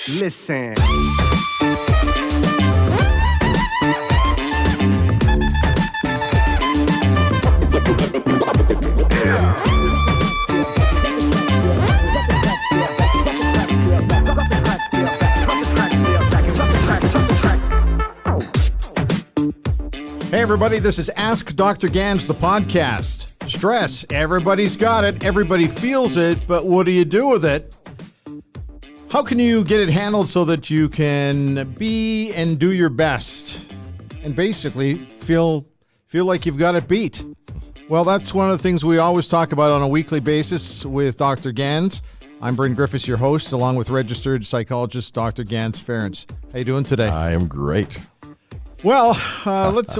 Listen. Hey everybody, this is Ask Dr. Ganz, the podcast. Stress, everybody's got it, everybody feels it, but what do you do with it? How can you get it handled so that you can be and do your best and basically feel like you've got it beat? Well, that's one of the things we always talk about on a weekly basis with Dr. Ganz. I'm Bryn Griffiths, your host, along with registered psychologist Dr. Ganz Ference. How you doing today? I am great. Well,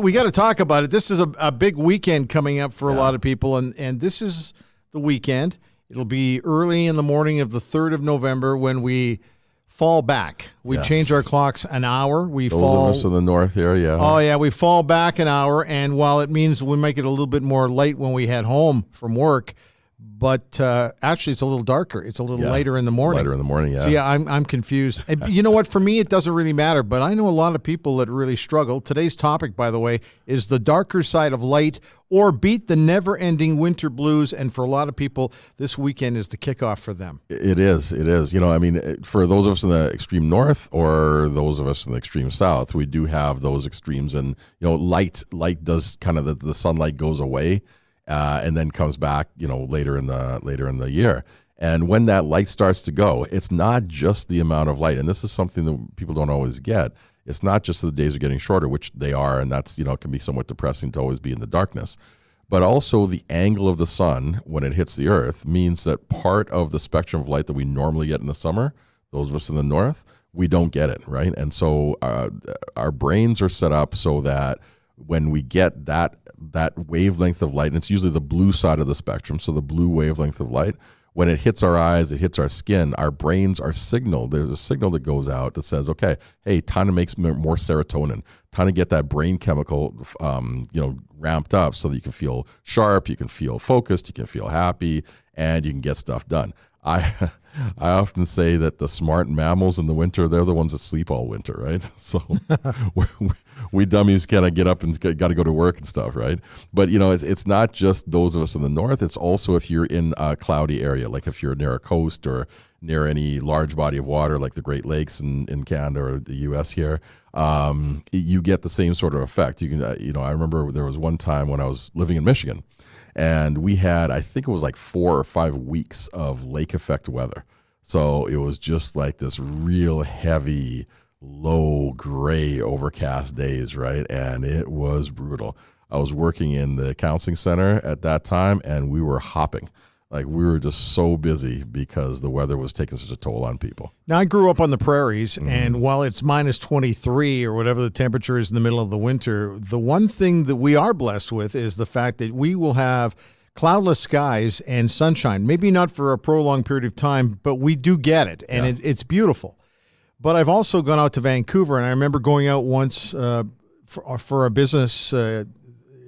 we got to talk about it. This is a big weekend coming up for a lot of people, and this is the weekend. It'll be early in the morning of the 3rd of November when we fall back. We change our clocks an hour. Those of us in the north here, yeah. Oh, yeah, we fall back an hour, and while it means we make it a little bit more late when we head home from work, but actually it's a little darker. It's a little later in the morning. Later in the morning, yeah. So, yeah, I'm confused. And you know what? For me, it doesn't really matter, but I know a lot of people that really struggle. Today's topic, by the way, is the darker side of light, or beat the never-ending winter blues. And for a lot of people, this weekend is the kickoff for them. It is. You know, I mean, for those of us in the extreme north or those of us in the extreme south, we do have those extremes. And, you know, light does kind of, the sunlight goes away. And then comes back, you know, later in the year. And when that light starts to go, it's not just the amount of light. And this is something that people don't always get. It's not just that the days are getting shorter, which they are, and that's, you know, can be somewhat depressing to always be in the darkness. But also the angle of the sun when it hits the earth means that part of the spectrum of light that we normally get in the summer, those of us in the north, we don't get it, right? And so our brains are set up so that when we get that wavelength of light, and it's usually the blue side of the spectrum, so the blue wavelength of light, when it hits our eyes, it hits our skin, our brains are signaled. There's a signal that goes out that says, okay, hey, time to make more serotonin, time to get that brain chemical ramped up so that you can feel sharp, you can feel focused, you can feel happy, and you can get stuff done. I often say that the smart mammals in the winter, they're the ones that sleep all winter, right? So we dummies kind of get up and got to go to work and stuff, right? But, you know, it's not just those of us in the north. It's also if you're in a cloudy area, like if you're near a coast or near any large body of water like the Great Lakes in Canada or the U.S. here, you get the same sort of effect. You can, I remember there was one time when I was living in Michigan, and we had, I think it was like 4 or 5 weeks of lake effect weather. So it was just like this real heavy, low, gray, overcast days, right? And it was brutal. I was working in the counseling center at that time, and we were hopping. Like, we were just so busy because the weather was taking such a toll on people. Now, I grew up on the prairies, and while it's minus 23 or whatever the temperature is in the middle of the winter, the one thing that we are blessed with is the fact that we will have cloudless skies and sunshine. Maybe not for a prolonged period of time, but we do get it, and it's beautiful. But I've also gone out to Vancouver, and I remember going out once for a business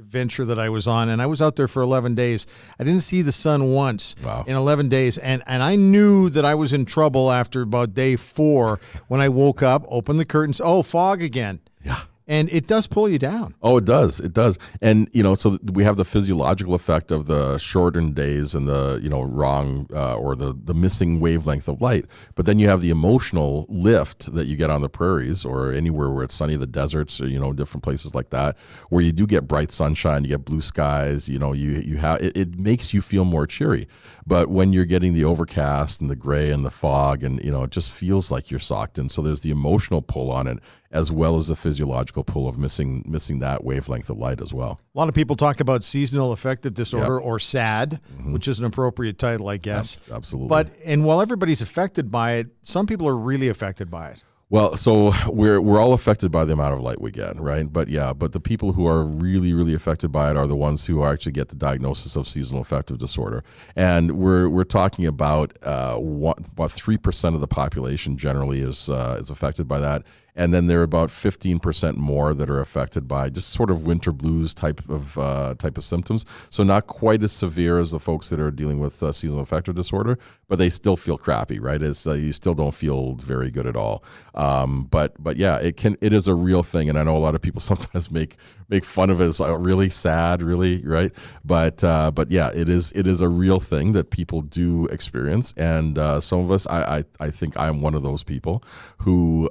venture that I was on, and I was out there for 11 days. I didn't see the sun once in 11 days, and I knew that I was in trouble after about day 4 when I woke up, opened the curtains, fog again. Yeah. And it does pull you down. Oh, it does. It does. And, so we have the physiological effect of the shortened days and the, wrong or the missing wavelength of light. But then you have the emotional lift that you get on the prairies or anywhere where it's sunny, the deserts, or, different places like that, where you do get bright sunshine, you get blue skies, you have, it makes you feel more cheery. But when you're getting the overcast and the gray and the fog and, it just feels like you're socked in. So there's the emotional pull on it, as well as the physiological pull of missing that wavelength of light as well. A lot of people talk about seasonal affective disorder or SAD, which is an appropriate title, I guess. Absolutely. And while everybody's affected by it, some people are really affected by it. Well, so we're all affected by the amount of light we get, right? But the people who are really, really affected by it are the ones who actually get the diagnosis of seasonal affective disorder. And we're talking about 3% of the population generally is affected by that. And then there are about 15% more that are affected by just sort of winter blues type of symptoms. So not quite as severe as the folks that are dealing with seasonal affective disorder, but they still feel crappy, right? It's you still don't feel very good at all. But yeah, it is a real thing, and I know a lot of people sometimes make fun of it as really sad, really, right? But yeah, it is a real thing that people do experience, and some of us, I think I'm one of those people who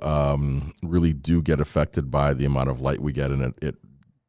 really do get affected by the amount of light we get, and it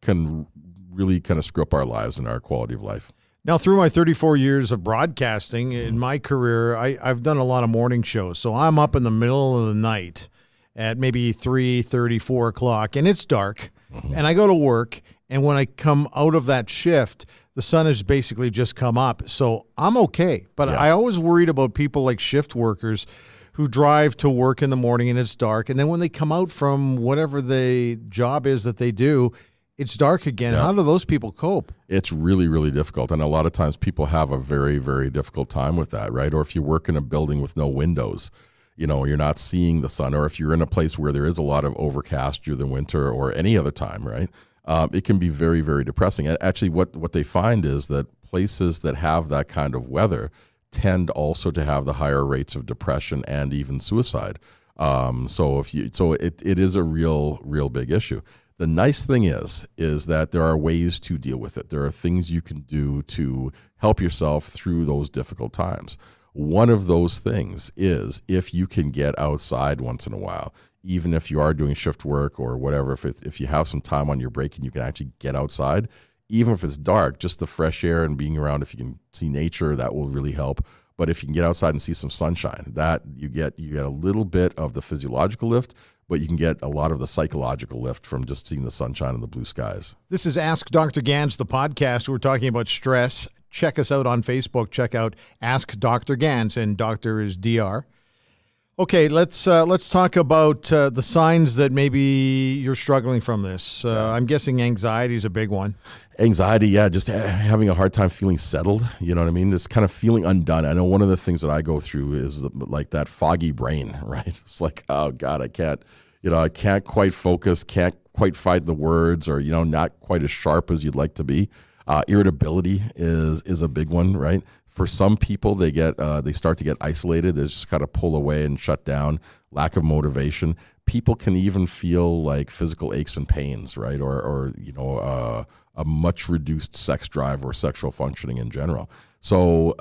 can really kind of screw up our lives and our quality of life. Now, through my 34 years of broadcasting in my career, I've done a lot of morning shows. So I'm up in the middle of the night at maybe 3:30, 4 o'clock, and it's dark. And I go to work, and when I come out of that shift, the sun has basically just come up. So I'm okay. But I always worried about people like shift workers who drive to work in the morning and it's dark. And then when they come out from whatever the job is that they do, it's dark again. How do those people cope? It's really, really difficult. And a lot of times people have a very, very difficult time with that, right? Or if you work in a building with no windows, you're not seeing the sun. Or if you're in a place where there is a lot of overcast during the winter or any other time, right? It can be very, very depressing. And actually, what they find is that places that have that kind of weather tend also to have the higher rates of depression and even suicide. So it is a real big issue. The nice thing is that there are ways to deal with it. There are things you can do to help yourself through those difficult times. One of those things is if you can get outside once in a while, even if you are doing shift work or whatever, if you have some time on your break and you can actually get outside, even if it's dark, just the fresh air and being around, if you can see nature, that will really help. But if you can get outside and see some sunshine, that you get a little bit of the physiological lift, but you can get a lot of the psychological lift from just seeing the sunshine and the blue skies. This is Ask Dr. Ganz, the podcast. We're talking about stress. Check us out on Facebook. Check out Ask Dr. Ganz, and Doctor is DR. Okay, let's talk about the signs that maybe you're struggling from this. I'm guessing anxiety is a big one. Anxiety, yeah, just having a hard time feeling settled. You know what I mean? Just kind of feeling undone. I know one of the things that I go through is like that foggy brain, right? It's like, oh God, I can't quite focus, can't quite find the words, or not quite as sharp as you'd like to be. Irritability is a big one, right? For some people, they start to get isolated. They just kind of pull away and shut down. Lack of motivation. People can even feel like physical aches and pains, right? Or a much reduced sex drive or sexual functioning in general. So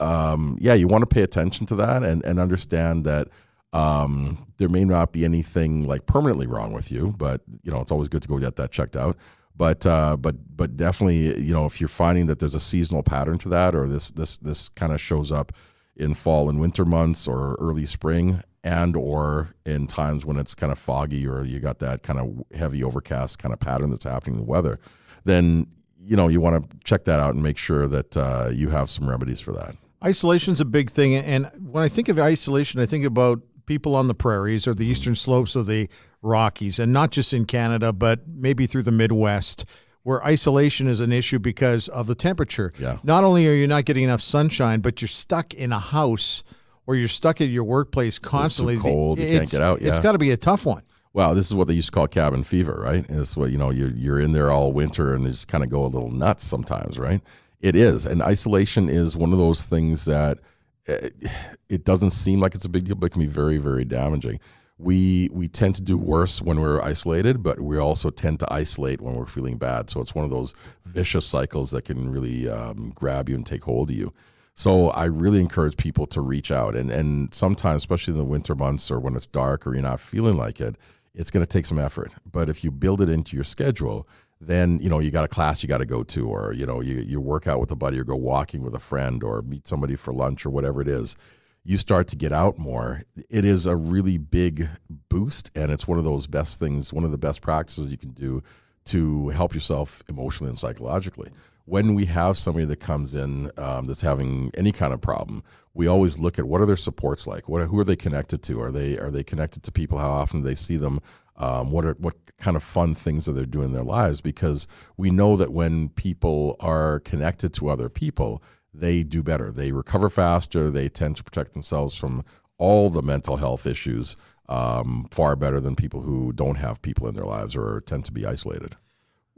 you want to pay attention to that and understand that there may not be anything like permanently wrong with you, but it's always good to go get that checked out. But definitely, if you're finding that there's a seasonal pattern to that, or this kind of shows up in fall and winter months or early spring, and or in times when it's kind of foggy or you got that kind of heavy overcast kind of pattern that's happening in the weather, then you want to check that out and make sure that you have some remedies for that. Isolation's a big thing, and when I think of isolation, I think about people on the prairies or the eastern slopes of the Rockies, and not just in Canada, but maybe through the Midwest, where isolation is an issue because of the temperature. Yeah. Not only are you not getting enough sunshine, but you're stuck in a house or you're stuck at your workplace constantly. It's too cold, you can't get out. Yeah. It's got to be a tough one. Well, this is what they used to call cabin fever, right? It's what, you're in there all winter and they just kind of go a little nuts sometimes, right? It is. And isolation is one of those things that it doesn't seem like it's a big deal, but it can be very, very damaging. We tend to do worse when we're isolated, but we also tend to isolate when we're feeling bad. So it's one of those vicious cycles that can really grab you and take hold of you. So I really encourage people to reach out. And sometimes, especially in the winter months or when it's dark or you're not feeling like it, it's going to take some effort. But if you build it into your schedule, then, you got a class you got to go to, or, you work out with a buddy or go walking with a friend or meet somebody for lunch or whatever it is. You start to get out more. It is a really big boost, and it's one of those best things, one of the best practices you can do to help yourself emotionally and psychologically. When we have somebody that comes in that's having any kind of problem, we always look at what are their supports like? Who are they connected to? Are they connected to people? How often do they see them? What kind of fun things are they doing in their lives? Because we know that when people are connected to other people, they do better. They recover faster. They tend to protect themselves from all the mental health issues far better than people who don't have people in their lives or tend to be isolated.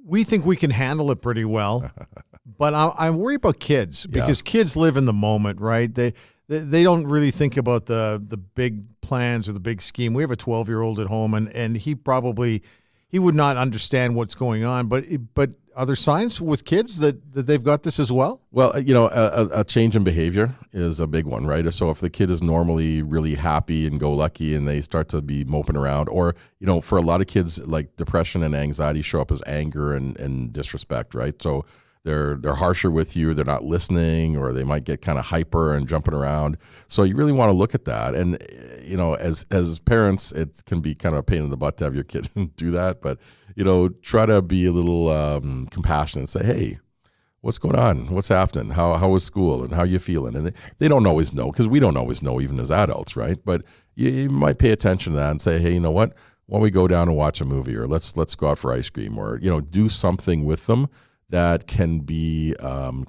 We think we can handle it pretty well, but I worry about kids because kids live in the moment, right? They don't really think about the big plans or the big scheme. We have a 12-year-old at home, and he would not understand what's going on. But are there signs with kids that they've got this as well? Well, a change in behavior is a big one, right? So if the kid is normally really happy and go lucky and they start to be moping around, or, for a lot of kids, like depression and anxiety show up as anger and disrespect, right? So they're harsher with you, they're not listening, or they might get kind of hyper and jumping around. So you really want to look at that. And, as parents, it can be kind of a pain in the butt to have your kid do that. But, try to be a little compassionate and say, hey, what's going on? What's happening? How was school and how you feeling? And they don't always know, because we don't always know even as adults, right? But you might pay attention to that and say, hey, you know what? Why don't we go down and watch a movie, or let's go out for ice cream, or, do something with them that can be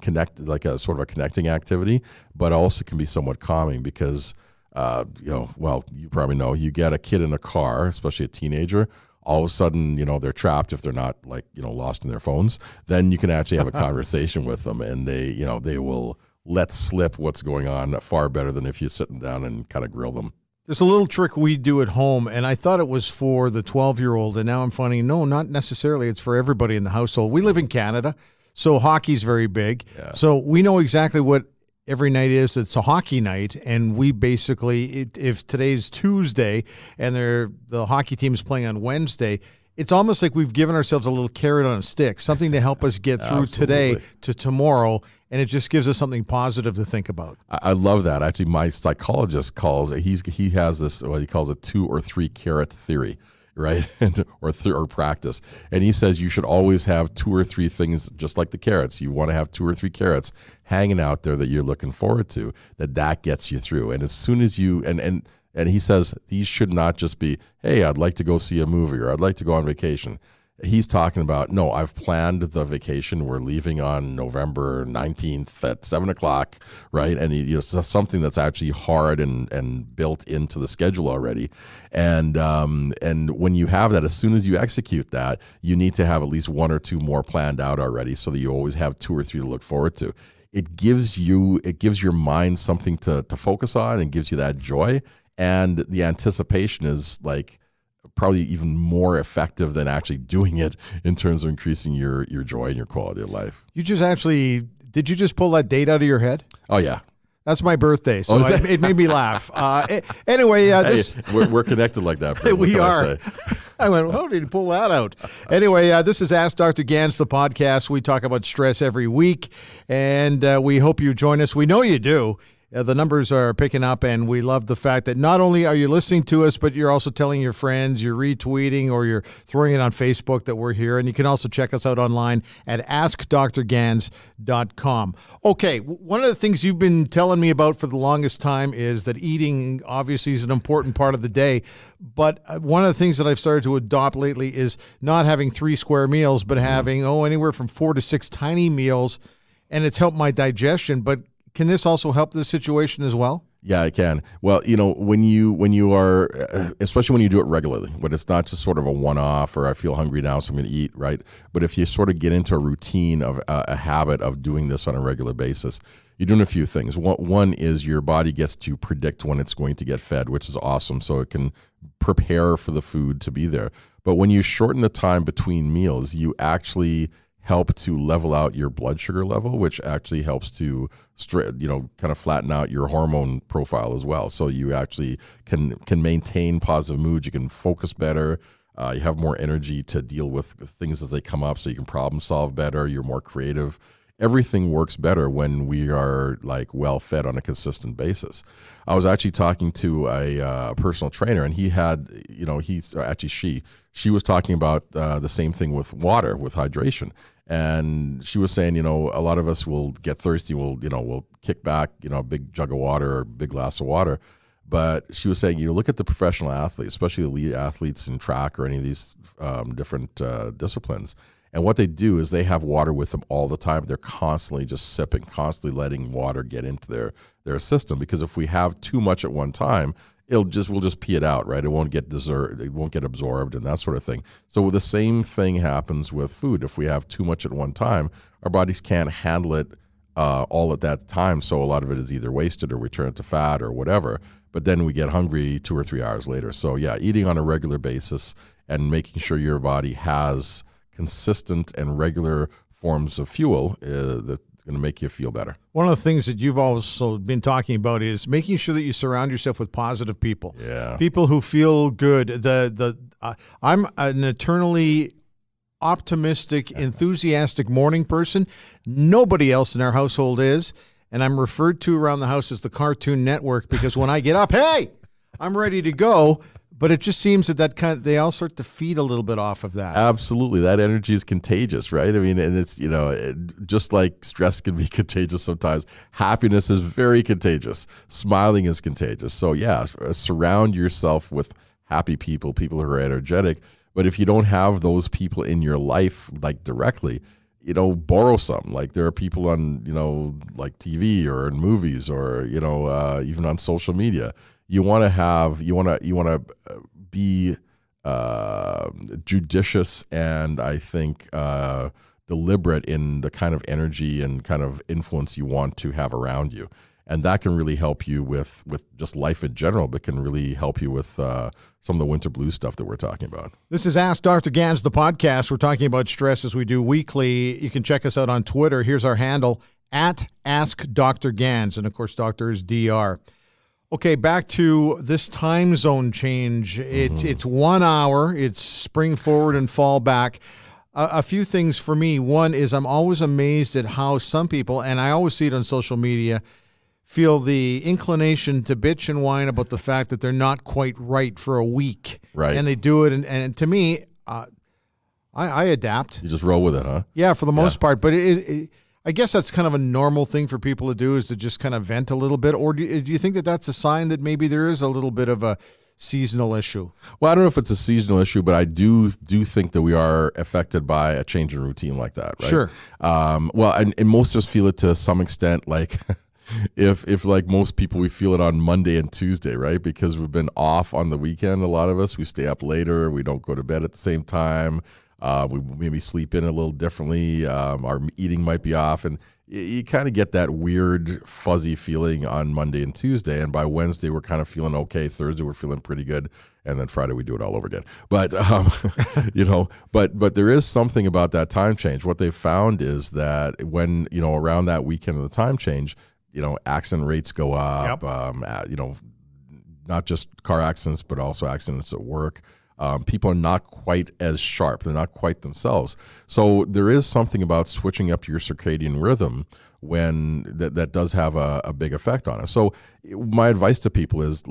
connected, like a sort of a connecting activity, but also can be somewhat calming because, you probably know, you get a kid in a car, especially a teenager, all of a sudden, they're trapped if they're not lost in their phones. Then you can actually have a conversation with them, and they will let slip what's going on far better than if you're sitting down and kind of grill them. There's a little trick we do at home, and I thought it was for the 12-year-old, and now I'm finding, no, not necessarily. It's for everybody in the household. We live in Canada, so hockey's very big. Yeah. So we know exactly what every night is. It's a hockey night, and we basically, if today's Tuesday and the hockey team is playing on Wednesday, it's almost like we've given ourselves a little carrot on a stick, something to help us get through today to tomorrow, and it just gives us something positive to think about. I love that. Actually, my psychologist calls it, he has this, what he calls a 2 or 3 carrot theory, right? or practice. And he says you should always have 2 or 3 things, just like the carrots. You want to have 2 or 3 carrots hanging out there that you're looking forward to, that gets you through. And as soon as you, and he says these should not just be, hey, I'd like to go see a movie, or I'd like to go on vacation. He's talking about, no, I've planned the vacation. We're leaving on November 19th at 7:00, right? And something that's actually hard and built into the schedule already. And when you have that, as soon as you execute that, you need to have at least 1 or 2 more planned out already, so that you always have 2 or 3 to look forward to. It gives your mind something to focus on, and gives you that joy. And the anticipation is like probably even more effective than actually doing it in terms of increasing your joy and your quality of life. Did you just pull that date out of your head? Oh, yeah. That's my birthday, so it made me laugh. Anyway, we're connected like that. We are. I went, how did he pull that out? Anyway, this is Ask Dr. Ganz, the podcast. We talk about stress every week, and we hope you join us. We know you do. The numbers are picking up, and we love the fact that not only are you listening to us, but you're also telling your friends, you're retweeting, or you're throwing it on Facebook that we're here. And you can also check us out online at AskDrGanz.com. Okay, one of the things you've been telling me about for the longest time is that eating obviously is an important part of the day. But one of the things that I've started to adopt lately is not having 3 square meals, but having, anywhere from 4 to 6 tiny meals. And it's helped my digestion, but can this also help this situation as well? Yeah, it can. Well, when you are, especially when you do it regularly, when it's not just sort of a one-off, or I feel hungry now, so I'm going to eat, right? But if you sort of get into a routine of a habit of doing this on a regular basis, you're doing a few things. One is your body gets to predict when it's going to get fed, which is awesome. So it can prepare for the food to be there. But when you shorten the time between meals, you actually help to level out your blood sugar level, which actually helps to kind of flatten out your hormone profile as well. So you actually can maintain positive mood. You can focus better. You have more energy to deal with things as they come up, so you can problem solve better. You're more creative. Everything works better when we are like well fed on a consistent basis. I was actually talking to a personal trainer, and he had, she was talking about the same thing with water, with hydration. And she was saying, a lot of us will get thirsty. We'll kick back, a big jug of water or a big glass of water. But she was saying, look at the professional athletes, especially elite athletes in track or any of these different disciplines. And what they do is they have water with them all the time. They're constantly just sipping, constantly letting water get into their system. Because if we have too much at one time, we'll just pee it out, right? It won't get absorbed and that sort of thing. So the same thing happens with food. If we have too much at one time, our bodies can't handle it all at that time. So a lot of it is either wasted or we turn it to fat or whatever. But then we get hungry 2 or 3 hours later. So yeah, eating on a regular basis and making sure your body has consistent and regular forms of fuel that's going to make you feel better. One of the things that you've also been talking about is making sure that you surround yourself with positive people. Yeah. People who feel good. I'm an eternally optimistic, enthusiastic morning person. Nobody else in our household is. And I'm referred to around the house as the Cartoon Network because when I get up, hey, I'm ready to go. But it just seems that they all start to feed a little bit off of that. Absolutely. That energy is contagious, right? I mean, and it's, just like stress can be contagious sometimes, happiness is very contagious. Smiling is contagious. So yeah, surround yourself with happy people who are energetic. But if you don't have those people in your life, like directly, borrow some. Like there are people on, like TV or in movies or, even on social media. You want to be judicious and I think deliberate in the kind of energy and kind of influence you want to have around you. And that can really help you with just life in general, but can really help you with some of the winter blues stuff that we're talking about. This is Ask Dr. Ganz, the podcast. We're talking about stress as we do weekly. You can check us out on Twitter. Here's our handle, @AskDrGanz. And, of course, doctor is DR. Okay, back to this time zone change. It's 1 hour. It's spring forward and fall back. A few things for me. One is I'm always amazed at how some people, and I always see it on social media, feel the inclination to bitch and whine about the fact that they're not quite right for a week. Right. And they do it. And to me, I adapt. You just roll with it, huh? Yeah, for the most part. But I guess that's kind of a normal thing for people to do, is to just kind of vent a little bit. Or do you think that that's a sign that maybe there is a little bit of a seasonal issue? Well, I don't know if it's a seasonal issue, but I do think that we are affected by a change in routine like that, right? Sure. Well, and most of us feel it to some extent, like if like most people, we feel it on Monday and Tuesday, right? Because we've been off on the weekend. A lot of us, we stay up later. We don't go to bed at the same time. We maybe sleep in a little differently. Our eating might be off, and you kind of get that weird fuzzy feeling on Monday and Tuesday. And by Wednesday, we're kind of feeling okay. Thursday, we're feeling pretty good. And then Friday, we do it all over again. But, but there is something about that time change. What they've found is that when, around that weekend of the time change, accident rates go up, not just car accidents, but also accidents at work. People are not quite as sharp. They're not quite themselves. So there is something about switching up your circadian rhythm when that does have a big effect on us. So my advice to people is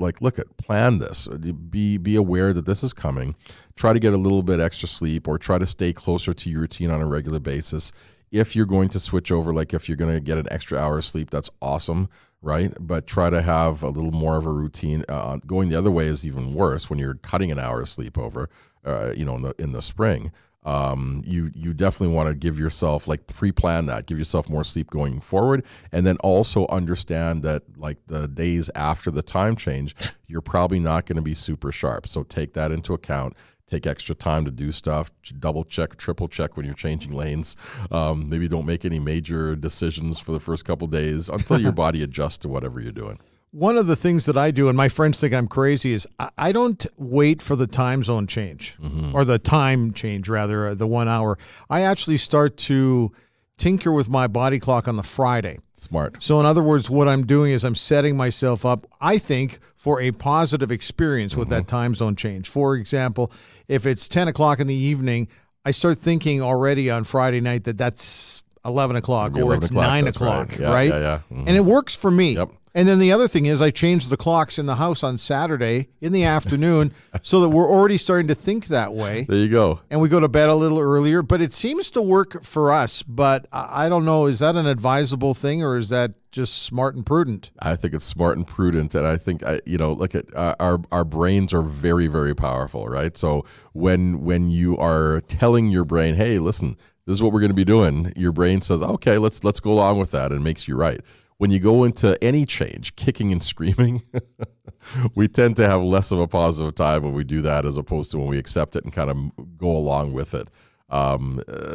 plan this. Be aware that this is coming. Try to get a little bit extra sleep or try to stay closer to your routine on a regular basis. If you're going to switch over, like if you're going to get an extra hour of sleep, that's awesome, right? But try to have a little more of a routine. Going the other way is even worse when you're cutting an hour of sleep over, in the spring. You definitely want to give yourself, pre-plan that, give yourself more sleep going forward. And then also understand that the days after the time change, you're probably not going to be super sharp. So take that into account. Take extra time to do stuff, double check, triple check when you're changing lanes. Maybe don't make any major decisions for the first couple days until your body adjusts to whatever you're doing. One of the things that I do, and my friends think I'm crazy, is I don't wait for the time zone change, or the time change, rather, the 1 hour. I actually start to tinker with my body clock on the Friday. Smart. So in other words, what I'm doing is I'm setting myself up, I think, for a positive experience with that time zone change. For example, if it's 10 o'clock in the evening, I start thinking already on Friday night that's 11 o'clock or it's 9 o'clock, right? Yeah. Mm-hmm. And it works for me. Yep. And then the other thing is I change the clocks in the house on Saturday in the afternoon so that we're already starting to think that way. There you go. And we go to bed a little earlier, but it seems to work for us. But I don't know, is that an advisable thing or is that just smart and prudent? I think it's smart and prudent. And I think, look at our brains are very, very powerful, right? So when you are telling your brain, hey, listen, this is what we're going to be doing, your brain says, okay, let's go along with that, and makes you right. when you go into any change, kicking and screaming, we tend to have less of a positive time when we do that as opposed to when we accept it and kind of go along with it.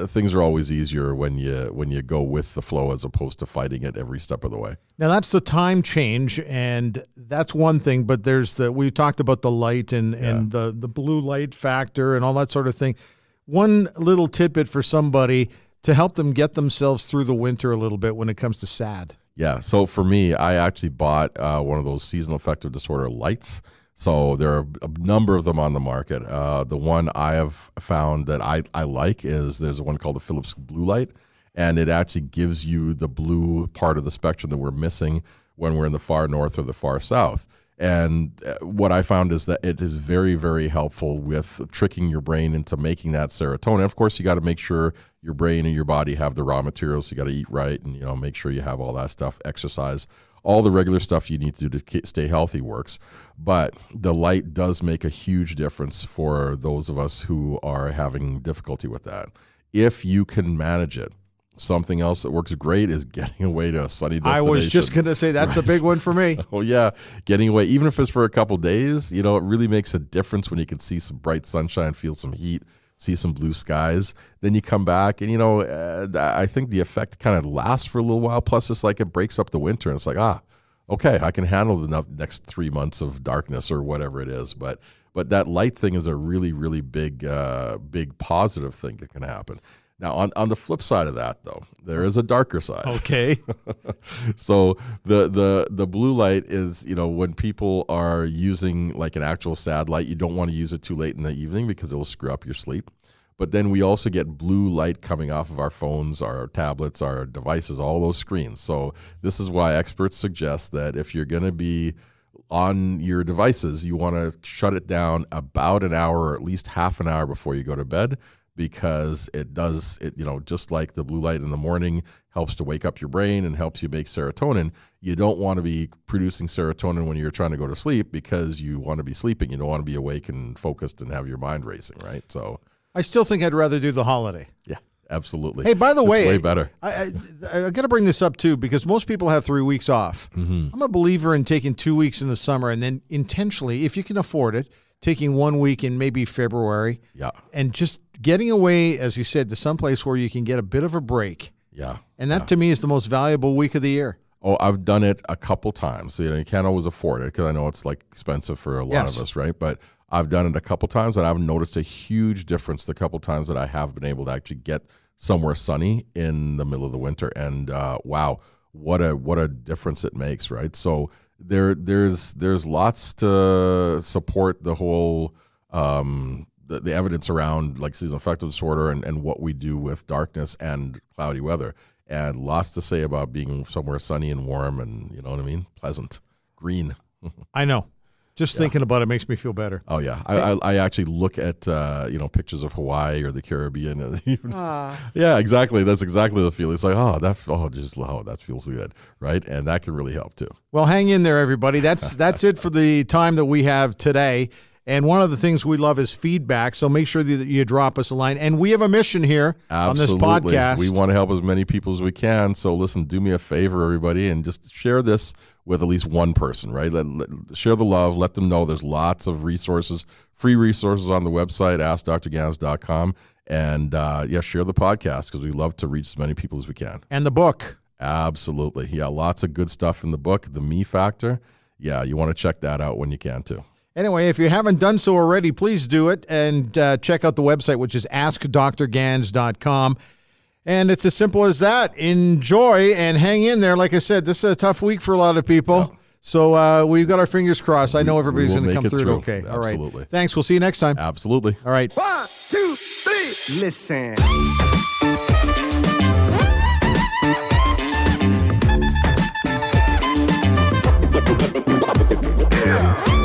Things are always easier when you go with the flow as opposed to fighting it every step of the way. Now that's the time change, and that's one thing. But we talked about the light and the blue light factor and all that sort of thing. One little tidbit for somebody to help them get themselves through the winter a little bit when it comes to SAD. Yeah. So for me, I actually bought one of those seasonal affective disorder lights. So there are a number of them on the market. The one I have found that I like is there's one called the Philips Blue Light, and it actually gives you the blue part of the spectrum that we're missing when we're in the far north or the far south. And what I found is that it is very, very helpful with tricking your brain into making that serotonin. Of course, you got to make sure your brain and your body have the raw materials. So you got to eat right and make sure you have all that stuff, exercise. All the regular stuff you need to do to stay healthy works, but the light does make a huge difference for those of us who are having difficulty with that. If you can manage it. Something else that works great is getting away to a sunny destination. I was just going to say that's a big one for me. Oh, yeah. Getting away, even if it's for a couple of days, it really makes a difference when you can see some bright sunshine, feel some heat, see some blue skies. Then you come back and, I think the effect kind of lasts for a little while. Plus, it's like it breaks up the winter. And it's like, okay, I can handle the next 3 months of darkness or whatever it is. But that light thing is a really, really big positive thing that can happen. Now, on the flip side of that, though, there is a darker side. Okay. So the blue light is, when people are using like an actual SAD light, you don't want to use it too late in the evening because it will screw up your sleep. But then we also get blue light coming off of our phones, our tablets, our devices, all those screens. So this is why experts suggest that if you're going to be on your devices, you want to shut it down about an hour or at least half an hour before you go to bed. Because it just like the blue light in the morning helps to wake up your brain and helps you make serotonin, you don't want to be producing serotonin when you're trying to go to sleep because you want to be sleeping. You don't want to be awake and focused and have your mind racing, right? So I still think I'd rather do the holiday. Yeah, absolutely. Hey, by the way, way better. I got to bring this up too because most people have 3 weeks off. Mm-hmm. I'm a believer in taking 2 weeks in the summer and then intentionally, if you can afford it, taking 1 week in maybe February, and just getting away, as you said, to someplace where you can get a bit of a break. Yeah. And that to me is the most valuable week of the year. Oh, I've done it a couple times. So, you can't always afford it because I know it's like expensive for a lot of us, right? But I've done it a couple times and I've noticed a huge difference the couple times that I have been able to actually get somewhere sunny in the middle of the winter. And wow, what a difference it makes, right? So there's lots to support the whole the evidence around like seasonal affective disorder and what we do with darkness and cloudy weather, and lots to say about being somewhere sunny and warm and pleasant, green. I know. Just thinking about it makes me feel better. Oh yeah, I actually look at pictures of Hawaii or the Caribbean. Yeah, exactly. That's exactly the feeling. It's like that feels good, right? And that can really help too. Well, hang in there, everybody. That's it for the time that we have today. And one of the things we love is feedback. So make sure that you drop us a line. And we have a mission here on this podcast. We want to help as many people as we can. So listen, do me a favor, everybody, and just share this with at least one person, right? Share the love. Let them know there's lots of resources, free resources on the website, AskDrGanz.com. And share the podcast because we love to reach as many people as we can. And the book. Absolutely. Yeah, lots of good stuff in the book. The Me Factor. Yeah, you want to check that out when you can too. Anyway, if you haven't done so already, please do it and check out the website, which is AskDrGanz.com. And it's as simple as that. Enjoy and hang in there. Like I said, this is a tough week for a lot of people. Yeah. So we've got our fingers crossed. I know everybody's going to come through it okay. Absolutely. All right. Thanks. We'll see you next time. Absolutely. All right. 1, 2, 3. Listen. Yeah.